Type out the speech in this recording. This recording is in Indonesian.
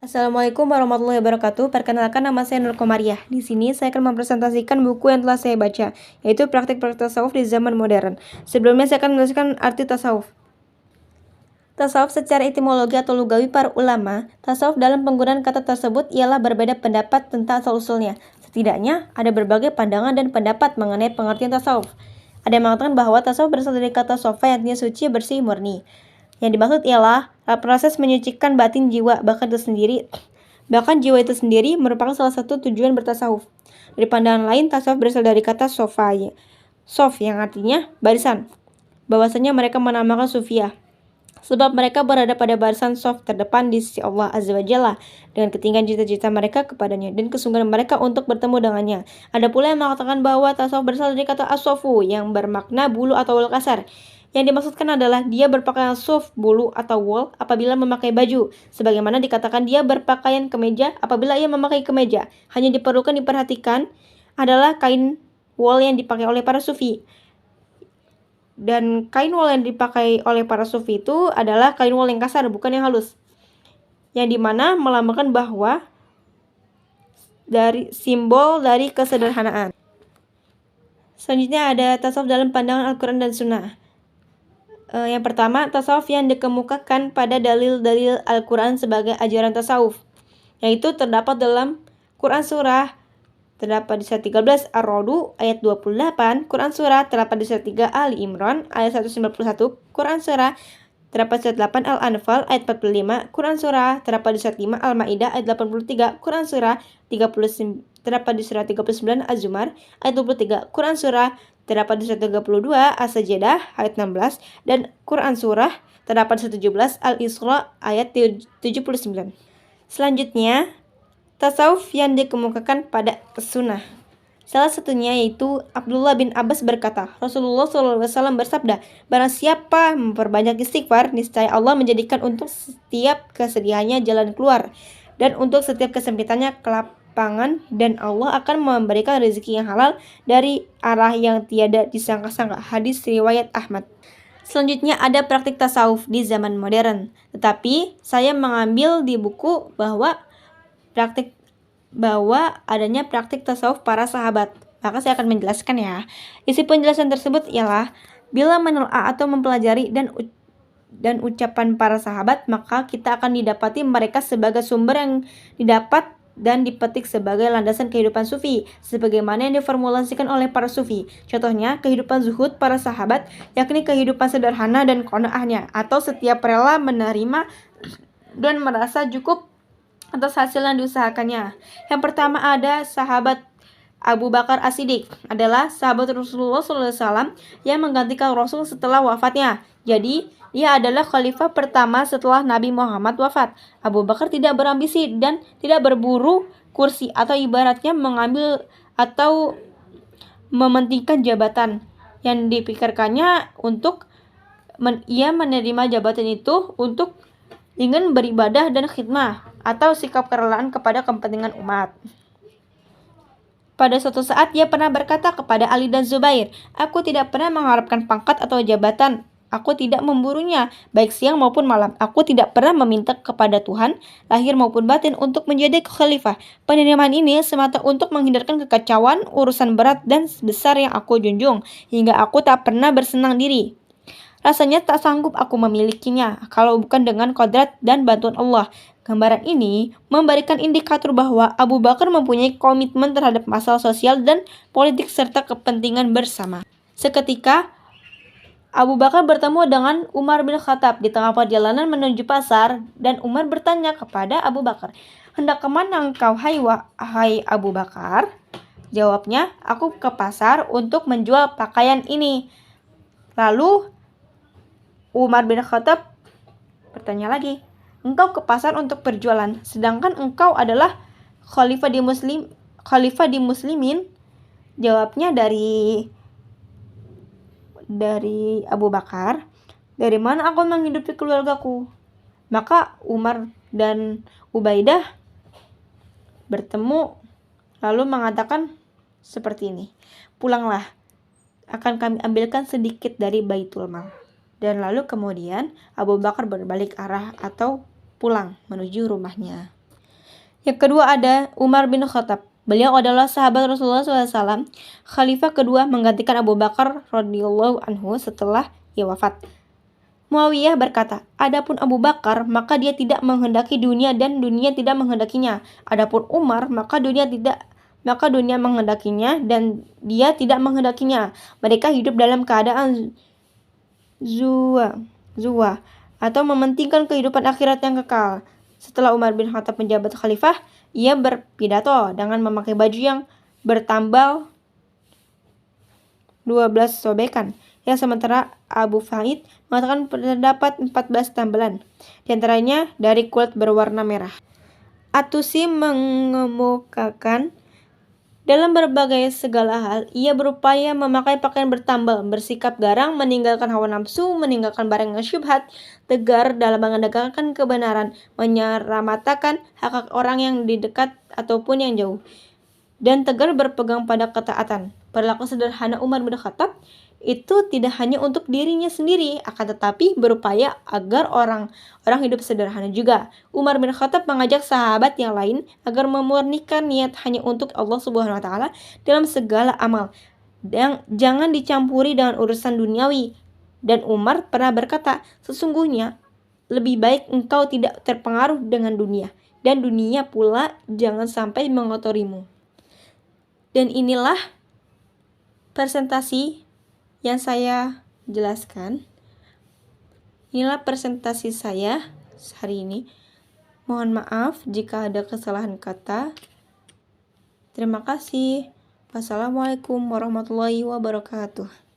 Assalamualaikum warahmatullahi wabarakatuh. Perkenalkan, nama saya Nur Komariah. Di sini saya akan mempresentasikan buku yang telah saya baca, yaitu Praktik-Praktik Tasawuf di Zaman Modern. Sebelumnya saya akan menjelaskan arti tasawuf. Tasawuf secara etimologi atau lugawi para ulama, tasawuf dalam penggunaan kata tersebut ialah berbeda pendapat tentang asal-usulnya. Setidaknya ada berbagai pandangan dan pendapat mengenai pengertian tasawuf. Ada yang mengatakan bahwa tasawuf berasal dari kata sofa yang artinya suci, bersih, murni. Yang dimaksud ialah proses menyucikan batin jiwa, bahkan jiwa itu sendiri merupakan salah satu tujuan bertasawuf. Dari pandangan lain, tasawuf berasal dari kata sofa, sof yang artinya barisan. Bahwasanya mereka menamakan sufiah sebab mereka berada pada barisan sof terdepan di sisi Allah Azza wa Jalla dengan ketinggian cita-cita mereka kepadanya dan kesungguhan mereka untuk bertemu dengannya. Ada pula yang mengatakan bahwa tasawuf berasal dari kata asofu yang bermakna bulu atau wol kasar. Yang dimaksudkan adalah dia berpakaian suf, bulu atau wol apabila memakai baju, sebagaimana dikatakan dia berpakaian kemeja apabila ia memakai kemeja. Hanya diperhatikan adalah kain wol yang dipakai oleh para sufi. Dan kain wol yang dipakai oleh para sufi itu adalah kain wol yang kasar, bukan yang halus. Yang dimana melambangkan bahwa dari simbol dari kesederhanaan. Selanjutnya ada tasawuf dalam pandangan Al-Quran dan Sunnah. Yang pertama, tasawuf yang dikemukakan pada dalil-dalil Al-Quran sebagai ajaran tasawuf, yaitu terdapat dalam Quran Surah terdapat di surat 13 Ar-Ra'd ayat 28, Quran Surah terdapat di surat 3 Ali Imran ayat 191, Quran Surah terdapat di surat 8 Al-Anfal ayat 45, Quran Surah terdapat di surat 5 Al-Maidah ayat 83, Quran Surah terdapat di surat 39 Az-Zumar ayat 23, Quran Surah terdapat di surat 32 As-Sajdah ayat 16, dan Quran Surah terdapat di surat 17 Al-Isra ayat 79. Selanjutnya, tasawuf yang dikemukakan pada sunnah. Salah satunya yaitu Abdullah bin Abbas berkata, Rasulullah SAW bersabda, barang siapa memperbanyak istighfar, niscaya Allah menjadikan untuk setiap kesedihannya jalan keluar, dan untuk setiap kesempitannya kelapangan, dan Allah akan memberikan rezeki yang halal dari arah yang tiada disangka-sangka. Hadis riwayat Ahmad. Selanjutnya ada praktik tasawuf di zaman modern. Tetapi saya mengambil di buku bahwa adanya praktik tasawuf para sahabat. Maka saya akan menjelaskan ya. Isi penjelasan tersebut ialah bila menelaah atau mempelajari dan ucapan para sahabat, maka kita akan didapati mereka sebagai sumber yang didapat dan dipetik sebagai landasan kehidupan sufi, sebagaimana yang diformulasikan oleh para sufi. Contohnya, kehidupan zuhud para sahabat, yakni kehidupan sederhana dan qanaahnya, atau setiap rela menerima dan merasa cukup atas hasil yang diusahakannya. Yang pertama ada sahabat Abu Bakar As-Siddiq, adalah sahabat Rasulullah SAW yang menggantikan Rasul setelah wafatnya. Jadi, dia adalah khalifah pertama setelah Nabi Muhammad wafat. Abu Bakar tidak berambisi dan tidak berburu kursi atau ibaratnya mengambil atau mementingkan jabatan. Yang dipikirkannya untuk ia menerima jabatan itu untuk ingin beribadah dan khidmah atau sikap kerelaan kepada kepentingan umat. Pada suatu saat ia pernah berkata kepada Ali dan Zubair, aku tidak pernah mengharapkan pangkat atau jabatan. Aku tidak memburunya, baik siang maupun malam. Aku tidak pernah meminta kepada Tuhan, lahir maupun batin, untuk menjadi khalifah. Penerimaan ini semata untuk menghindarkan kekacauan, urusan berat dan besar yang aku junjung, hingga aku tak pernah bersenang diri. Rasanya tak sanggup aku memilikinya, kalau bukan dengan kodrat dan bantuan Allah. Gambaran ini memberikan indikator bahwa Abu Bakar mempunyai komitmen terhadap masalah sosial dan politik serta kepentingan bersama. Seketika, Abu Bakar bertemu dengan Umar bin Khattab di tengah perjalanan menuju pasar, dan Umar bertanya kepada Abu Bakar, hendak kemana engkau, hai Abu Bakar? Jawabnya, aku ke pasar untuk menjual pakaian ini. Lalu Umar bin Khattab bertanya lagi, engkau ke pasar untuk berjualan, sedangkan engkau adalah khalifah di muslimin. Jawabnya dari Abu Bakar, dari mana aku menghidupi keluargaku? Maka Umar dan Ubaidah bertemu lalu mengatakan seperti ini, pulanglah, akan kami ambilkan sedikit dari Baitul Mal. Dan lalu kemudian Abu Bakar berbalik arah atau pulang menuju rumahnya. Yang kedua ada Umar bin Khattab. Beliau adalah sahabat Rasulullah SAW, khalifah kedua menggantikan Abu Bakar radhiyallahu anhu setelah ia wafat. Muawiyah berkata, adapun Abu Bakar, maka dia tidak menghendaki dunia dan dunia tidak menghendakinya. Adapun Umar, maka dunia menghendakinya dan dia tidak menghendakinya. Mereka hidup dalam keadaan zuwa atau mementingkan kehidupan akhirat yang kekal. Setelah Umar bin Khattab menjabat khalifah, ia berpidato dengan memakai baju yang bertambal 12 sobekan. Yang sementara Abu Faid mengatakan terdapat 14 tambalan, diantaranya dari kulit berwarna merah. Atusi mengemukakan dalam berbagai segala hal, ia berupaya memakai pakaian bertambal, bersikap garang, meninggalkan hawa nafsu, meninggalkan barang yang syubhat, tegar dalam menegakkan kebenaran, menyeramatakan hak orang yang di dekat ataupun yang jauh, dan tegar berpegang pada ketaatan. Perilaku sederhana Umar bin Khattab itu tidak hanya untuk dirinya sendiri, akan tetapi berupaya agar orang hidup sederhana juga. Umar bin Khattab mengajak sahabat yang lain agar memurnikan niat hanya untuk Allah Subhanahu wa taala dalam segala amal, dan jangan dicampuri dengan urusan duniawi. Dan Umar pernah berkata, sesungguhnya lebih baik engkau tidak terpengaruh dengan dunia, dan dunia pula jangan sampai mengotorimu. Dan inilah presentasi yang saya jelaskan. Inilah presentasi saya hari ini. Mohon maaf jika ada kesalahan kata. Terima kasih. Wassalamualaikum warahmatullahi wabarakatuh.